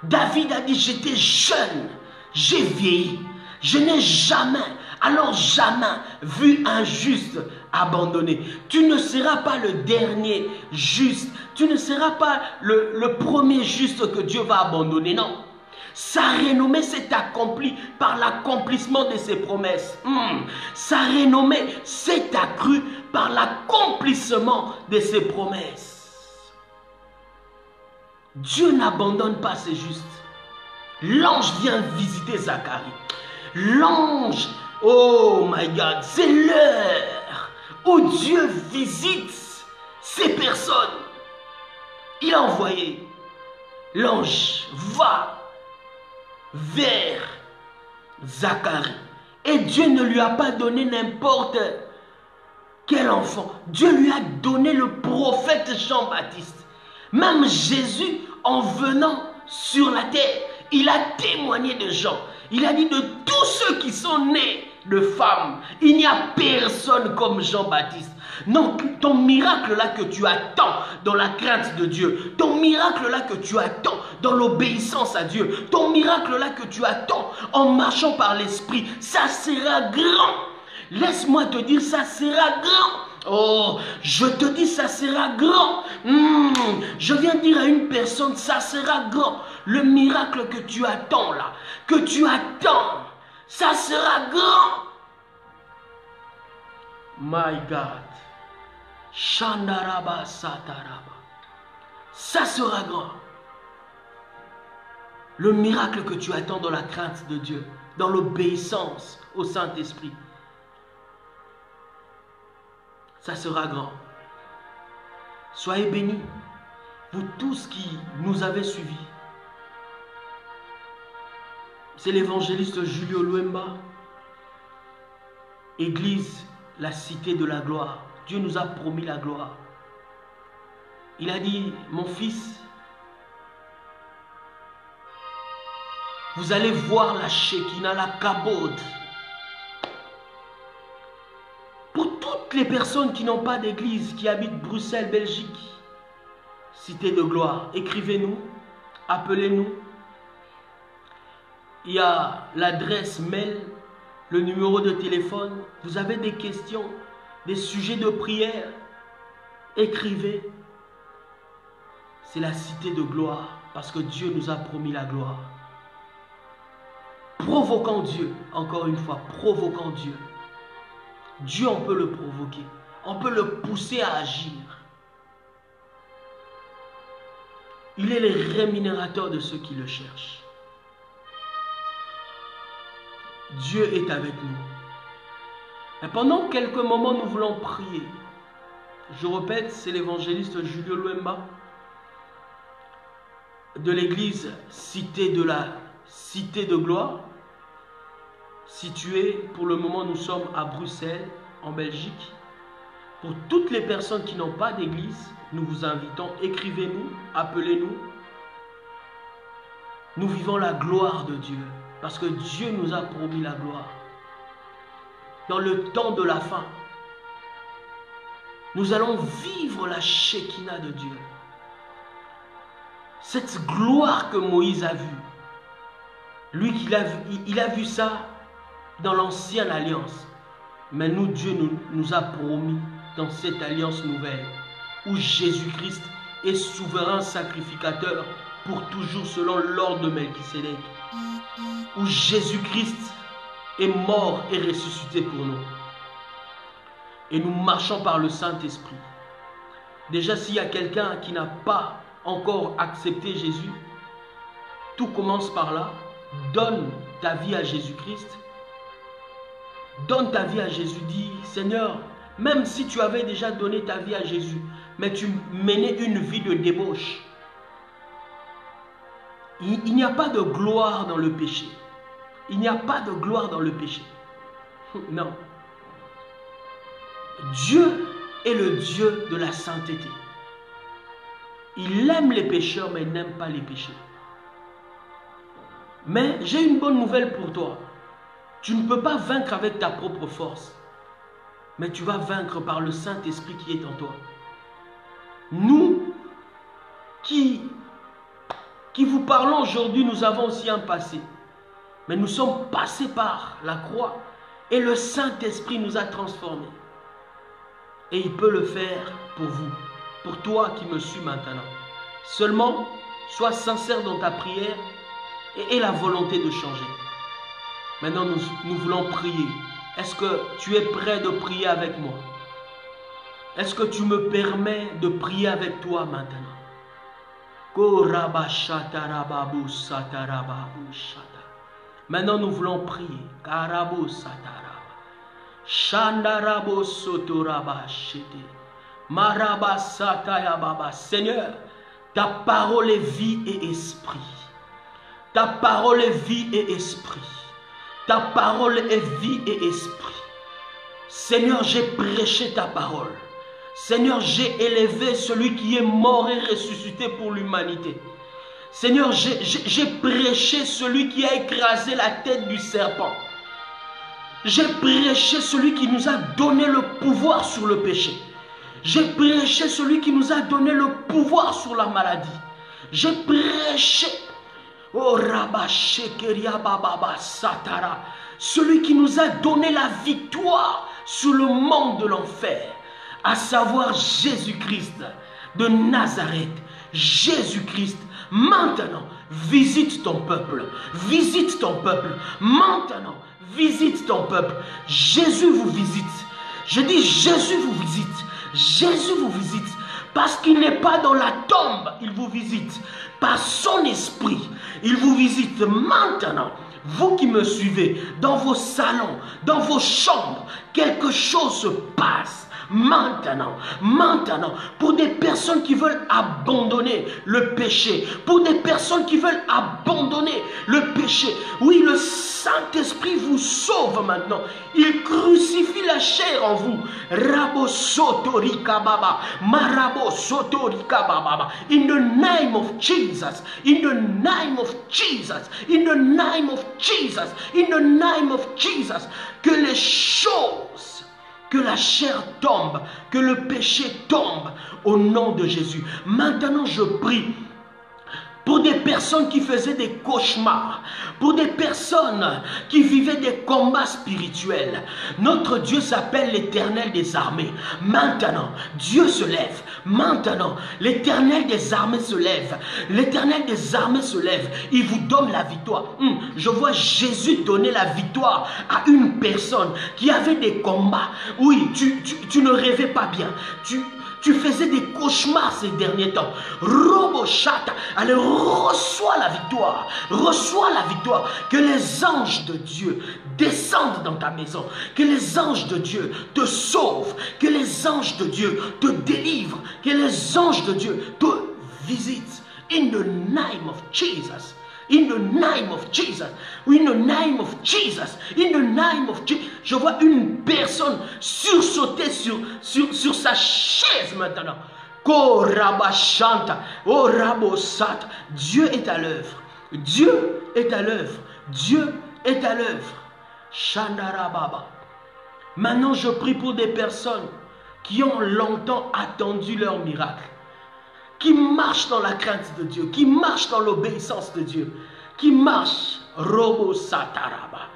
David a dit, j'étais jeune, j'ai vieilli. Je n'ai jamais, alors jamais vu un juste abandonné. Tu ne seras pas le dernier juste. Tu ne seras pas le premier juste que Dieu va abandonner, non. Sa renommée s'est accomplie par l'accomplissement de ses promesses. Sa renommée s'est accrue par l'accomplissement de ses promesses. Dieu n'abandonne pas ses justes. L'ange vient visiter Zacharie. L'ange, oh my God, c'est l'heure où Dieu visite ces personnes. Il a envoyé l'ange, va vers Zacharie. Et Dieu ne lui a pas donné n'importe quel enfant. Dieu lui a donné le prophète Jean-Baptiste. Même Jésus, en venant sur la terre, il a témoigné de Jean. Il a dit de tous ceux qui sont nés de femmes, il n'y a personne comme Jean-Baptiste. Donc ton miracle là que tu attends dans la crainte de Dieu, ton miracle là que tu attends dans l'obéissance à Dieu, ton miracle là que tu attends en marchant par l'esprit, ça sera grand. Laisse-moi te dire, ça sera grand. Oh, je te dis, ça sera grand. Je viens dire à une personne, ça sera grand. Le miracle que tu attends là, que tu attends, ça sera grand. My God. Shandaraba sataraba. Ça sera grand. Le miracle que tu attends dans la crainte de Dieu, dans l'obéissance au Saint-Esprit, ça sera grand. Soyez bénis, vous tous qui nous avez suivis. C'est l'évangéliste Julio Luemba, Église, la cité de la gloire. Dieu nous a promis la gloire. Il a dit, mon fils, vous allez voir la Shekinah, la Kabod. Pour toutes les personnes qui n'ont pas d'église, qui habitent Bruxelles, Belgique, Cité de Gloire, écrivez-nous, appelez-nous. Il y a l'adresse mail, le numéro de téléphone. Vous avez des questions, des sujets de prière, écrivez. C'est la Cité de Gloire, parce que Dieu nous a promis la gloire. Provoquons Dieu, encore une fois, provoquons Dieu. Dieu, on peut le provoquer, on peut le pousser à agir. Il est le rémunérateur de ceux qui le cherchent. Dieu est avec nous. Et pendant quelques moments, nous voulons prier. Je répète, c'est l'évangéliste Julio Luemba de l'église Cité de Gloire, située, pour le moment, nous sommes à Bruxelles, en Belgique. Pour toutes les personnes qui n'ont pas d'église, nous vous invitons, écrivez-nous, appelez-nous. Nous vivons la gloire de Dieu, parce que Dieu nous a promis la gloire. Dans le temps de la fin, nous allons vivre la Shekinah de Dieu. Cette gloire que Moïse a vue, lui, il a vu ça dans l'ancienne alliance. Mais nous, Dieu nous a promis dans cette alliance nouvelle, où Jésus-Christ est souverain sacrificateur pour toujours selon l'ordre de Melchisédek, où Jésus-Christ est mort et ressuscité pour nous. Et nous marchons par le Saint-Esprit. Déjà, s'il y a quelqu'un qui n'a pas encore accepté Jésus, tout commence par là. Donne ta vie à Jésus-Christ. Donne ta vie à Jésus. Dis, Seigneur, même si tu avais déjà donné ta vie à Jésus, mais tu menais une vie de débauche, il n'y a pas de gloire dans le péché. Il n'y a pas de gloire dans le péché. Non. Dieu est le Dieu de la sainteté. Il aime les pécheurs, mais il n'aime pas les péchés. Mais j'ai une bonne nouvelle pour toi. Tu ne peux pas vaincre avec ta propre force, mais tu vas vaincre par le Saint-Esprit qui est en toi. Nous qui vous parlons aujourd'hui, nous avons aussi un passé. Mais nous sommes passés par la croix et le Saint-Esprit nous a transformés. Et il peut le faire pour vous, pour toi qui me suis maintenant. Seulement, sois sincère dans ta prière et aie la volonté de changer. Maintenant, nous voulons prier. Est-ce que tu es prêt de prier avec moi? Est-ce que tu me permets de prier avec toi maintenant? Maintenant, nous voulons prier. Seigneur, ta parole est vie et esprit. Ta parole est vie et esprit. Ta parole est vie et esprit. Seigneur, j'ai prêché ta parole. Seigneur, j'ai élevé celui qui est mort et ressuscité pour l'humanité. Seigneur, j'ai prêché celui qui a écrasé la tête du serpent. J'ai prêché celui qui nous a donné le pouvoir sur le péché. J'ai prêché celui qui nous a donné le pouvoir sur la maladie. J'ai prêché, oh Rabba Shekeria Baba Satara, celui qui nous a donné la victoire sur le monde de l'enfer, à savoir Jésus-Christ de Nazareth. Jésus-Christ, maintenant, visite ton peuple. Visite ton peuple. Maintenant, visite ton peuple. Jésus vous visite. Je dis Jésus vous visite. Jésus vous visite. Parce qu'il n'est pas dans la tombe, il vous visite. Par son esprit, il vous visite maintenant. Vous qui me suivez, dans vos salons, dans vos chambres, quelque chose se passe. Maintenant, maintenant, pour des personnes qui veulent abandonner le péché, pour des personnes qui veulent abandonner le péché. Oui, le Saint-Esprit vous sauve maintenant. Il crucifie la chair en vous. Rabo sotorika baba, marabo sotorika baba. In the name of Jesus, in the name of Jesus, in the name of Jesus, in the name of Jesus, que les choses, que la chair tombe, que le péché tombe au nom de Jésus. Maintenant, je prie pour des personnes qui faisaient des cauchemars, pour des personnes qui vivaient des combats spirituels. Notre Dieu s'appelle l'Éternel des armées. Maintenant, Dieu se lève. Maintenant, l'Éternel des armées se lève. L'Éternel des armées se lève. Il vous donne la victoire. Je vois Jésus donner la victoire à une personne qui avait des combats. Oui, tu ne rêvais pas bien. Tu faisais des cauchemars ces derniers temps. Robo Chata, allez, reçois la victoire. Reçois la victoire. Que les anges de Dieu descendent dans ta maison. Que les anges de Dieu te sauvent. Que les anges de Dieu te délivrent. Que les anges de Dieu te visitent. In the name of Jesus. In the name of Jesus. In the name of Jesus. In the name of Jesus. Je vois une personne sursauter sur sa chaise maintenant. Korabashanta. Orabosata. Dieu est à l'œuvre. Dieu est à l'œuvre. Dieu est à l'œuvre. Shandarababa. Maintenant, je prie pour des personnes qui ont longtemps attendu leur miracle, qui marchent dans la crainte de Dieu, qui marchent dans l'obéissance de Dieu, qui marchent. Robo Sataraba.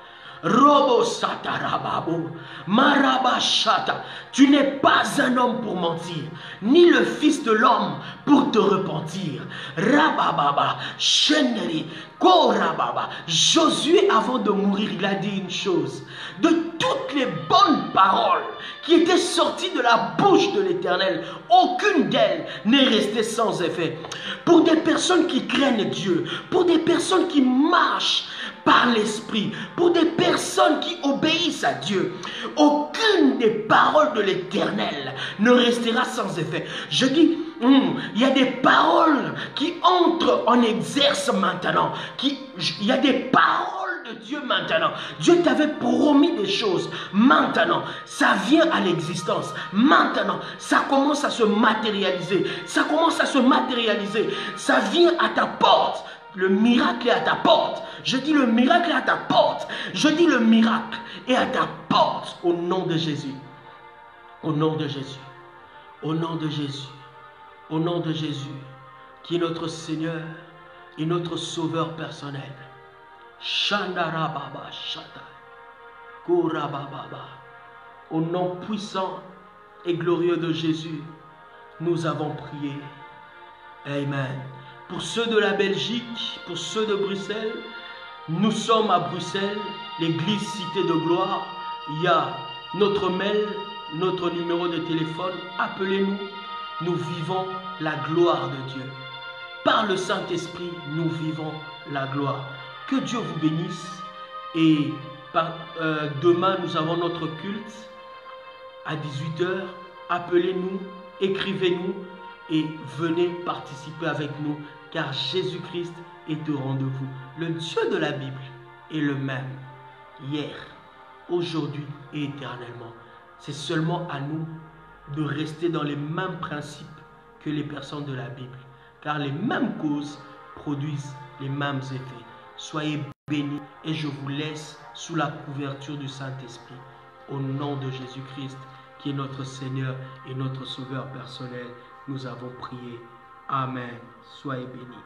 Robo Satarababo. Marabashata. Tu n'es pas un homme pour mentir, ni le fils de l'homme pour te repentir. Rabababa. Cheneri. Korababa. Josué, avant de mourir, il a dit une chose. De toutes les bonnes paroles qui étaient sorties de la bouche de l'Éternel, aucune d'elles n'est restée sans effet. Pour des personnes qui craignent Dieu, pour des personnes qui marchent par l'Esprit, pour des personnes qui obéissent à Dieu, aucune des paroles de l'Éternel ne restera sans effet. Je dis, il y a des paroles qui entrent en exerce maintenant. Il y a des paroles de Dieu maintenant. Dieu t'avait promis des choses. Maintenant, ça vient à l'existence. Maintenant, ça commence à se matérialiser. Ça commence à se matérialiser. Ça vient à ta porte. Le miracle est à ta porte. Je dis le miracle est à ta porte. Je dis le miracle est à ta porte. Au nom de Jésus. Au nom de Jésus. Au nom de Jésus. Au nom de Jésus, qui est notre Seigneur et notre Sauveur personnel. Shandarababa Shata. Korabababa. Au nom puissant et glorieux de Jésus, nous avons prié. Amen. Pour ceux de la Belgique, pour ceux de Bruxelles, nous sommes à Bruxelles, l'église Cité de Gloire. Il y a notre mail, notre numéro de téléphone. Appelez-nous. Nous vivons la gloire de Dieu. Par le Saint-Esprit, nous vivons la gloire. Que Dieu vous bénisse. Et demain, nous avons notre culte à 18 h. Appelez-nous, écrivez-nous et venez participer avec nous, car Jésus-Christ est au rendez-vous. Le Dieu de la Bible est le même, hier, aujourd'hui et éternellement. C'est seulement à nous de rester dans les mêmes principes que les personnes de la Bible, car les mêmes causes produisent les mêmes effets. Soyez bénis et je vous laisse sous la couverture du Saint-Esprit. Au nom de Jésus-Christ, qui est notre Seigneur et notre Sauveur personnel, nous avons prié. Amen. Soyez bénis.